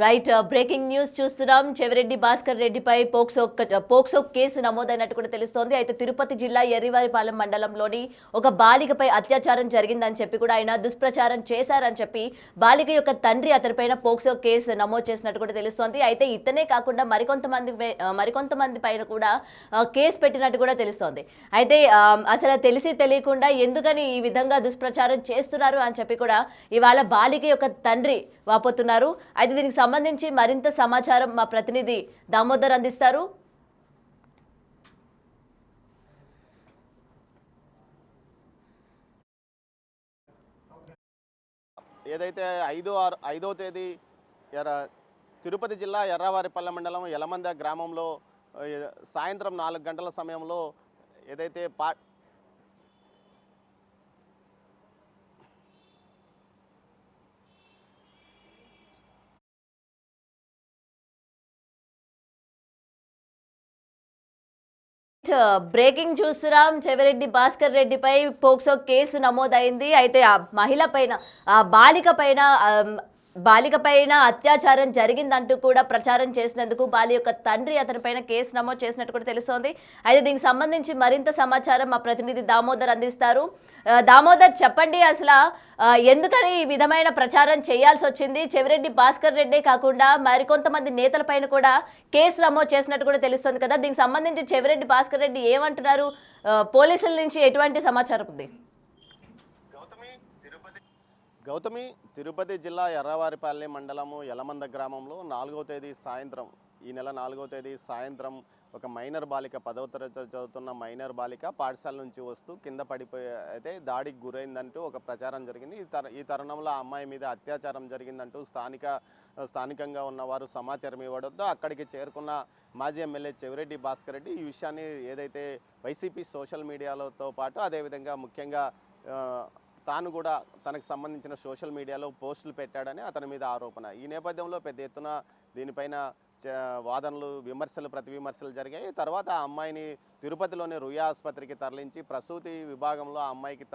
Right breaking news చూస్తున్నాం. చెవిరెడ్డి భాస్కర్ రెడ్డిపై POCSO case నమోదైనట్టు కూడా తెలుస్తోంది. అయితే తిరుపతి జిల్లా ఎర్రివారిపాలెం మండలంలోని ఒక బాలికపై అత్యాచారం జరిగిందని చెప్పి కూడా ఆయన దుష్ప్రచారం చేశారని చెప్పి బాలిక యొక్క తండ్రి అతనిపైన పోక్సో కేసు నమోదు చేసినట్టు కూడా తెలుస్తోంది. అయితే ఇతనే కాకుండా మరికొంతమంది పైన కూడా కేసు పెట్టినట్టు కూడా తెలుస్తోంది. అయితే అసలు తెలిసి తెలియకుండా ఎందుకని ఈ విధంగా దుష్ప్రచారం చేస్తున్నారు అని చెప్పి కూడా ఇవాళ బాలిక యొక్క తండ్రి వాపోతున్నారు. అయితే దీనికి సంబంధించి మరింత సమాచారం మా ప్రతినిధి దామోదర్ అందిస్తారు. ఏదైతే 5వ తేదీ తిరుపతి జిల్లా ఎర్రవారిపల్లె మండలం యలమంద గ్రామంలో సాయంత్రం 4 గంటల సమయంలో ఏదైతే బ్రేకింగ్ చూస్తున్నాం. చెవిరెడ్డి భాస్కర్ రెడ్డిపై పోక్సో కేసు నమోదైంది. అయితే ఆ మహిళ పైన ఆ బాలిక పైన అత్యాచారం జరిగిందంటూ కూడా ప్రచారం చేసినందుకు బాలి యొక్క తండ్రి అతనిపైన కేసు నమోదు చేసినట్టు కూడా తెలుస్తోంది. అయితే దీనికి సంబంధించి మరింత సమాచారం మా ప్రతినిధి దామోదర్ అందిస్తారు. దామోదర్, చెప్పండి, అసలు ఎందుకని ఈ విధమైన ప్రచారం చేయాల్సి వచ్చింది? చెవిరెడ్డి భాస్కర్ రెడ్డే కాకుండా మరికొంతమంది నేతలపైన కూడా కేసు నమోదు చేసినట్టు కూడా తెలుస్తుంది కదా. దీనికి సంబంధించి చెవిరెడ్డి భాస్కర్ రెడ్డి ఏమంటున్నారు? పోలీసుల నుంచి ఎటువంటి సమాచారం ఉంది? గౌతమి, తిరుపతి జిల్లా ఎర్రవారిపల్లె మండలము యలమంద గ్రామంలో 4వ తేదీ సాయంత్రం, ఈ నెల 4వ తేదీ సాయంత్రం ఒక మైనర్ బాలిక 10వ తరగతి చదువుతున్న మైనర్ బాలిక పాఠశాల నుంచి వస్తూ కింద పడిపోయి అయితే దాడికి గురైందంటూ ఒక ప్రచారం జరిగింది. ఈ తరుణంలో ఆ అమ్మాయి మీద అత్యాచారం జరిగిందంటూ స్థానికంగా ఉన్నవారు సమాచారం ఇవ్వడంతో అక్కడికి చేరుకున్న మాజీ ఎమ్మెల్యే చెవిరెడ్డి భాస్కర్ రెడ్డి ఈ విషయాన్ని ఏదైతే వైసీపీ సోషల్ మీడియాలతో పాటు అదేవిధంగా ముఖ్యంగా తాను కూడా తనకు సంబంధించిన సోషల్ మీడియాలో పోస్టులు పెట్టాడని అతని మీద ఆరోపణ. ఈ నేపథ్యంలో పెద్ద ఎత్తున దీనిపైన వాదనలు, ప్రతి విమర్శలు జరిగాయి. తర్వాత ఆ అమ్మాయిని తిరుపతిలోని రుయా ఆసుపత్రికి తరలించి ప్రసూతి విభాగంలో ఆ అమ్మాయికి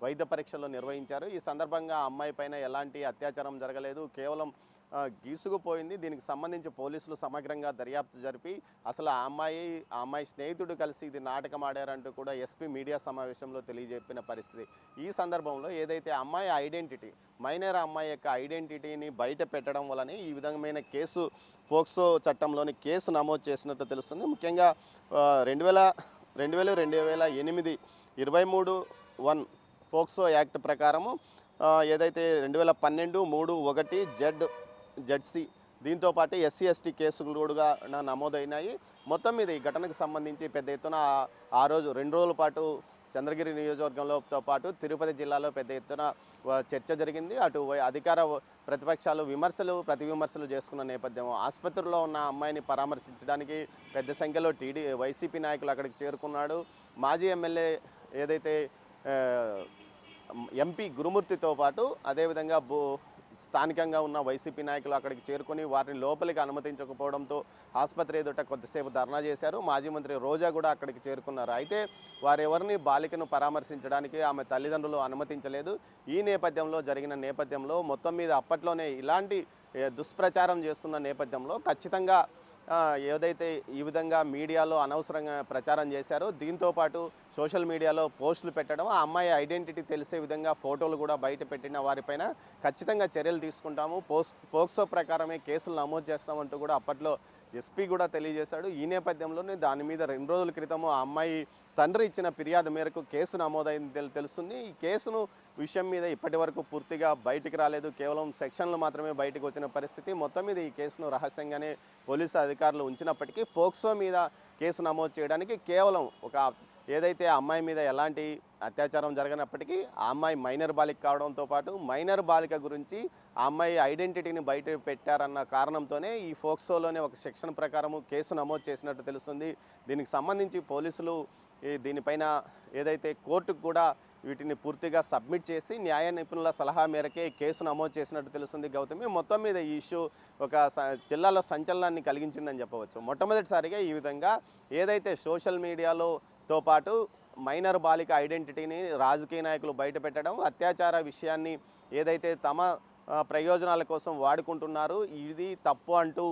వైద్య పరీక్షలు నిర్వహించారు. ఈ సందర్భంగా ఆ అమ్మాయి పైన ఎలాంటి అత్యాచారం జరగలేదు, కేవలం గీసుకుపోయింది. దీనికి సంబంధించి పోలీసులు సమగ్రంగా దర్యాప్తు జరిపి అసలు ఆ అమ్మాయి స్నేహితుడు కలిసి ఇది నాటకం ఆడారంటూ కూడా ఎస్పీ మీడియా సమావేశంలో తెలియజెప్పిన పరిస్థితి. ఈ సందర్భంలో ఏదైతే అమ్మాయి ఐడెంటిటీ, మైనర్ అమ్మాయి యొక్క ఐడెంటిటీని బయట పెట్టడం వలన ఈ విధమైన కేసు పోక్సో చట్టంలోని కేసు నమోదు చేసినట్టు తెలుస్తుంది. ముఖ్యంగా 2008 23(1) పోక్సో యాక్ట్ ప్రకారము ఏదైతే 2012 3(1) దీంతోపాటు SC/ST కేసులు కూడా నమోదైనాయి. మొత్తం మీద ఈ ఘటనకు సంబంధించి పెద్ద ఎత్తున ఆ రోజు 2 రోజుల పాటు చంద్రగిరి నియోజకవర్గంలోతో పాటు తిరుపతి జిల్లాలో పెద్ద ఎత్తున చర్చ జరిగింది. అటు అధికార ప్రతిపక్షాలు ప్రతి విమర్శలు చేసుకున్న నేపథ్యం, ఆసుపత్రిలో ఉన్న అమ్మాయిని పరామర్శించడానికి పెద్ద సంఖ్యలో వైసీపీ నాయకులు అక్కడికి చేరుకున్నాడు. మాజీ ఎమ్మెల్యే ఏదైతే ఎంపీ గురుమూర్తితో పాటు అదేవిధంగా స్థానికంగా ఉన్న వైసీపీ నాయకులు అక్కడికి చేరుకొని వారిని లోపలికి అనుమతించకపోవడంతో ఆసుపత్రి ఎదుట కొద్దిసేపు ధర్నా చేశారు. మాజీ మంత్రి రోజా కూడా అక్కడికి చేరుకున్నారు. అయితే వారెవరిని బాలికను పరామర్శించడానికి ఆమె తల్లిదండ్రులు అనుమతించలేదు. ఈ నేపథ్యంలో మొత్తం మీద అప్పట్లోనే ఇలాంటి దుష్ప్రచారం చేస్తున్న నేపథ్యంలో ఖచ్చితంగా ఏదైతే ఈ విధంగా మీడియాలో అనవసరంగా ప్రచారం చేశారో దీంతోపాటు సోషల్ మీడియాలో పోస్టులు పెట్టడం, ఆ అమ్మాయి ఐడెంటిటీ తెలిసే విధంగా ఫోటోలు కూడా బయట పెట్టిన వారిపైన ఖచ్చితంగా చర్యలు తీసుకుంటాము, పోక్సో ప్రకారమే కేసులు నమోదు చేస్తామంటూ కూడా అప్పట్లో ఎస్పీ కూడా తెలియజేశాడు. ఈ నేపథ్యంలోనే దాని మీద 2 రోజుల క్రితము ఆ అమ్మాయి తండ్రి ఇచ్చిన ఫిర్యాదు మేరకు కేసు నమోదైంది తెలుస్తుంది. ఈ కేసును విషయం మీద ఇప్పటి వరకు పూర్తిగా బయటికి రాలేదు, కేవలం సెక్షన్లు మాత్రమే బయటకు వచ్చిన పరిస్థితి. మొత్తం మీద ఈ కేసును రహస్యంగానే పోలీసు అధికారులు ఉంచినప్పటికీ పోక్సో మీద కేసు నమోదు చేయడానికి కేవలం ఏదైతే ఆ అమ్మాయి మీద ఎలాంటి అత్యాచారం జరగనప్పటికీ ఆ అమ్మాయి మైనర్ బాలిక కావడంతో పాటు మైనర్ బాలిక గురించి ఆ అమ్మాయి ఐడెంటిటీని బయట పెట్టారన్న కారణంతోనే ఈ పోక్సోలోనే ఒక సెక్షన్ ప్రకారము కేసు నమోదు చేసినట్టు తెలుస్తుంది. దీనికి సంబంధించి పోలీసులు దీనిపైన ఏదైతే కోర్టుకు కూడా వీటిని పూర్తిగా సబ్మిట్ చేసి న్యాయ నిపుణుల సలహా మేరకే కేసు నమోదు చేసినట్టు తెలుస్తుంది. గౌతమి, మొత్తం మీద ఈ ఇష్యూ జిల్లాలో సంచలనాన్ని కలిగించిందని చెప్పవచ్చు. మొట్టమొదటిసారిగా ఈ విధంగా ఏదైతే సోషల్ మీడియాతో పాటు మైనర్ బాలిక ఐడెంటిటీని రాజకీయ నాయకులు బయట పెట్టడం, అత్యాచార విషయాన్ని ఏదైతే ప్రయోజనాల కోసం వాడుకుంటున్నారు, ఇది తప్పు అంటూ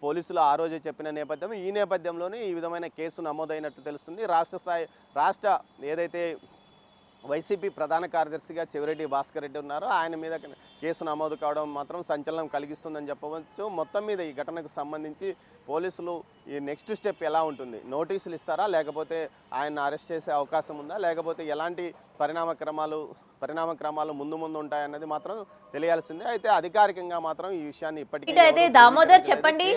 పోలీసులు ఆ రోజే చెప్పిన నేపథ్యం. ఈ నేపథ్యంలోనే ఈ విధమైన కేసు నమోదైనట్టు తెలుస్తుంది. రాష్ట్ర ఏదైతే వైసీపీ ప్రధాన కార్యదర్శిగా చెవిరెడ్డి భాస్కర్ రెడ్డి ఉన్నారో ఆయన మీద కేసు నమోదు కావడం మాత్రం సంచలనం కలిగిస్తుందని చెప్పవచ్చు. మొత్తం మీద ఈ ఘటనకు సంబంధించి పోలీసులు ఈ నెక్స్ట్ స్టెప్ ఎలా ఉంటుంది, నోటీసులు ఇస్తారా, లేకపోతే ఆయన అరెస్ట్ చేసే అవకాశం ఉందా, లేకపోతే ఎలాంటి పరిణామక్రమాలు ముందు ఉంటాయన్నది మాత్రం తెలియాల్సిందే. అయితే అధికారికంగా మాత్రం ఈ విషయాన్ని ఇప్పటికీ దామోదర్ చెప్పండి,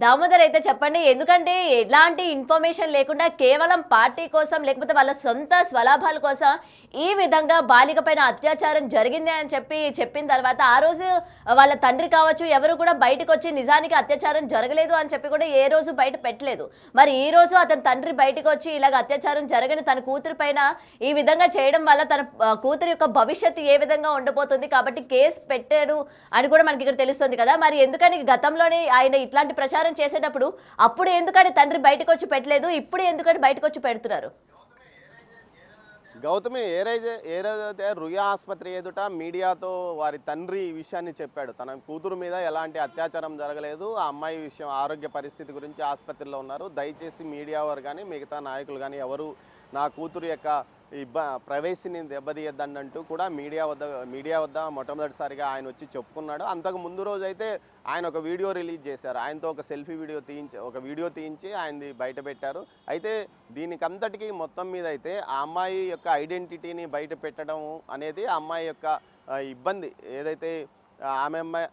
దామోదర్ అయితే చెప్పండి, ఎందుకంటే ఎలాంటి ఇన్ఫర్మేషన్ లేకుండా కేవలం పార్టీ కోసం లేకపోతే వాళ్ళ సొంత స్వలాభాల కోసం ఈ విధంగా బాలిక పైన అత్యాచారం జరిగింది అని చెప్పిన తర్వాత ఆ రోజు వాళ్ళ తండ్రి కావచ్చు ఎవరు కూడా బయటకు వచ్చి నిజానికి అత్యాచారం జరగలేదు అని చెప్పి కూడా ఏ రోజు బయట పెట్టలేదు. మరి ఈ రోజు అతని తండ్రి బయటకు వచ్చి ఇలాగ అత్యాచారం జరగని తన కూతురు పైన ఈ విధంగా చేయడం వల్ల తన కూతురు యొక్క భవిష్యత్తు ఏ విధంగా ఉండబోతుంది, కాబట్టి కేసు పెట్టాడు అని కూడా మనకి ఇక్కడ తెలుస్తుంది కదా. మరి ఎందుకని గతంలోనే ఆయన ఇట్లాంటి ప్రచారం చేసేటప్పుడు అప్పుడు ఎందుకని తండ్రి బయటకు వచ్చి పెట్టలేదు, ఇప్పుడు ఎందుకని బయటకు వచ్చి పెడుతున్నారు? గౌతమి ఏ రోజైతే రుయా ఆసుపత్రి ఎదుట మీడియాతో వారి తండ్రి ఈ విషయాన్ని చెప్పాడు, తన కూతురు మీద ఎలాంటి అత్యాచారం జరగలేదు, ఆ అమ్మాయి విషయం ఆరోగ్య పరిస్థితి గురించి ఆసుపత్రిలో ఉన్నారు, దయచేసి మీడియా వారు కానీ మిగతా నాయకులు కానీ ఎవరు నా కూతురు యొక్క ప్రైవసీని దెబ్బతీయద్దంటూ కూడా మీడియా వద్ద మొట్టమొదటిసారిగా ఆయన వచ్చి చెప్పుకున్నాడు. అంతకు ముందు రోజు అయితే ఆయన ఒక వీడియో రిలీజ్ చేశారు, ఆయనతో ఒక సెల్ఫీ వీడియో తీయించి ఆయనది బయట పెట్టారు. అయితే దీనికంతటికీ మొత్తం మీద అయితే ఆ అమ్మాయి యొక్క ఐడెంటిటీని బయట పెట్టడం అనేది ఆ అమ్మాయి యొక్క ఇబ్బంది ఏదైతే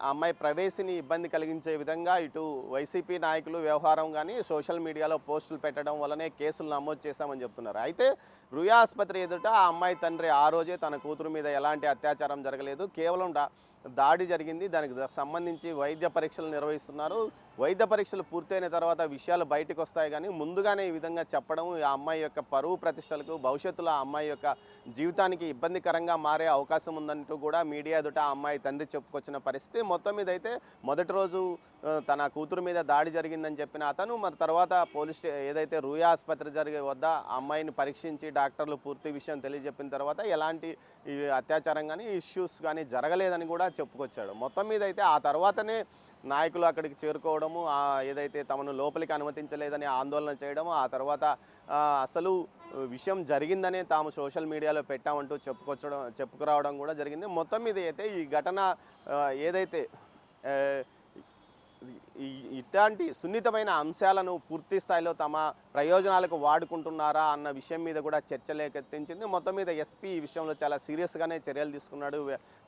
అమ్మాయి ప్రైవసీని ఇబ్బంది కలిగించే విధంగా ఇటు వైసీపీ నాయకులు వ్యవహారం కానీ సోషల్ మీడియాలో పోస్టులు పెట్టడం వల్లనే కేసులు నమోదు చేశామని చెప్తున్నారు. అయితే రుయా ఆసుపత్రి ఎదుట ఆ అమ్మాయి తండ్రి ఆ రోజే తన కూతురు మీద ఎలాంటి అత్యాచారం జరగలేదు, కేవలం దాడి జరిగింది, దానికి సంబంధించి వైద్య పరీక్షలు నిర్వహిస్తున్నారు, వైద్య పరీక్షలు పూర్తయిన తర్వాత విషయాలు బయటకు వస్తాయి, కానీ ముందుగానే ఈ విధంగా చెప్పడం ఆ అమ్మాయి యొక్క పరువు ప్రతిష్టలకు భవిష్యత్తులో ఆ అమ్మాయి యొక్క జీవితానికి ఇబ్బందికరంగా మారే అవకాశం ఉందంటూ కూడా మీడియా ఎదుట ఆ అమ్మాయి తండ్రి చెప్పుకొచ్చిన పరిస్థితి. మొత్తం మీద అయితే మొదటి రోజు తన కూతురు మీద దాడి జరిగిందని చెప్పిన అతను మరి తర్వాత ఏదైతే రుయా ఆసుపత్రి వద్ద ఆ అమ్మాయిని పరీక్షించి డాక్టర్లు పూర్తి విషయం తెలియజెప్పిన తర్వాత ఎలాంటి ఈ అత్యాచారం కానీ ఇష్యూస్ కానీ జరగలేదని కూడా చెప్పుకొచ్చాడు. మొత్తం మీద అయితే ఆ తర్వాతనే నాయకులు అక్కడికి చేరుకోవడము, ఏదైతే తమను లోపలికి అనుమతించలేదని ఆందోళన చేయడము, ఆ తర్వాత అసలు విషయం జరిగిందనే తాము సోషల్ మీడియాలో పెట్టామంటూ చెప్పుకురావడం కూడా జరిగింది. మొత్తం మీద అయితే ఈ ఘటన ఏదైతే ఇట్లాంటి సున్నితమైన అంశాలను పూర్తి స్థాయిలో తమ ప్రయోజనాలకు వాడుకుంటున్నారా అన్న విషయం మీద కూడా చర్చ లేకెత్తించింది. మొత్తం మీద ఎస్పీ ఈ విషయంలో చాలా సీరియస్గానే చర్యలు తీసుకున్నాడు.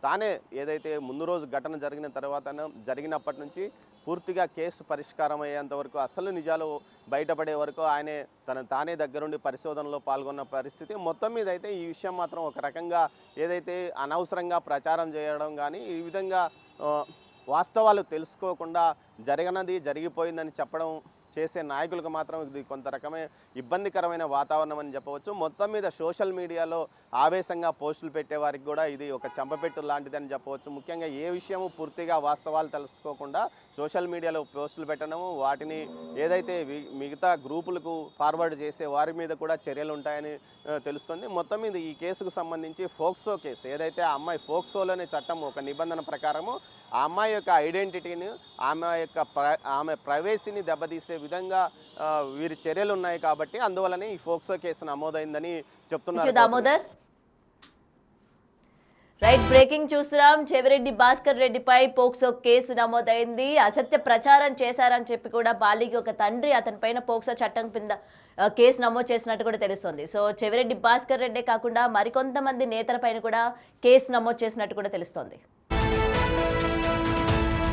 తానే ఏదైతే ముందు రోజు ఘటన జరిగినప్పటి నుంచి పూర్తిగా కేసు పరిష్కారం అయ్యేంత వరకు అసలు నిజాలు బయటపడే వరకు ఆయనే తానే దగ్గరుండి పరిశోధనలో పాల్గొన్న పరిస్థితి. మొత్తం మీద అయితే ఈ విషయం మాత్రం ఒక రకంగా ఏదైతే అనవసరంగా ప్రచారం చేయడం కానీ ఈ విధంగా వాస్తవాలు తెలుసుకోకుండా జరిగిపోయిందని చెప్పడం చేసే నాయకులకు మాత్రం ఇది కొంత రకమైన ఇబ్బందికరమైన వాతావరణం అని చెప్పవచ్చు. మొత్తం మీద సోషల్ మీడియాలో ఆవేశంగా పోస్టులు పెట్టే వారికి కూడా ఇది ఒక చెంపపెట్టు లాంటిదని చెప్పవచ్చు. ముఖ్యంగా ఏ విషయము పూర్తిగా వాస్తవాలు తెలుసుకోకుండా సోషల్ మీడియాలో పోస్టులు పెట్టడము, వాటిని ఏదైతే మిగతా గ్రూపులకు ఫార్వర్డ్ చేసే వారి మీద కూడా చర్యలు ఉంటాయని తెలుస్తుంది. మొత్తం మీద ఈ కేసుకు సంబంధించి ఫోక్సో కేసు ఏదైతే ఆ అమ్మాయి ఫోక్సోలోనే చట్టం ఒక నిబంధన ప్రకారము ఆ అమ్మాయి యొక్క ఐడెంటిటీని ఆమె ప్రైవసీని దెబ్బతీసే విధంగా వీరి చర్యలు ఉన్నాయి కాబట్టి అందువల్లనే ఈ ఫోక్సో కేసు నమోదైందని చెప్తున్నారు. దామోదర్, రైట్, బ్రేకింగ్ చూస్తున్నాం. చెవిరెడ్డి భాస్కర్ రెడ్డిపై పోక్సో కేసు నమోదైంది. అసత్య ప్రచారం చేశారని చెప్పి కూడా బాలిక ఒక తండ్రి అతని పైన పోక్సో చట్టం కింద కేసు నమోదు చేసినట్టు కూడా తెలుస్తుంది. సో చెవిరెడ్డి భాస్కర్ రెడ్డే కాకుండా మరికొంతమంది నేతల పైన కూడా కేసు నమోదు చేసినట్టు కూడా తెలుస్తోంది.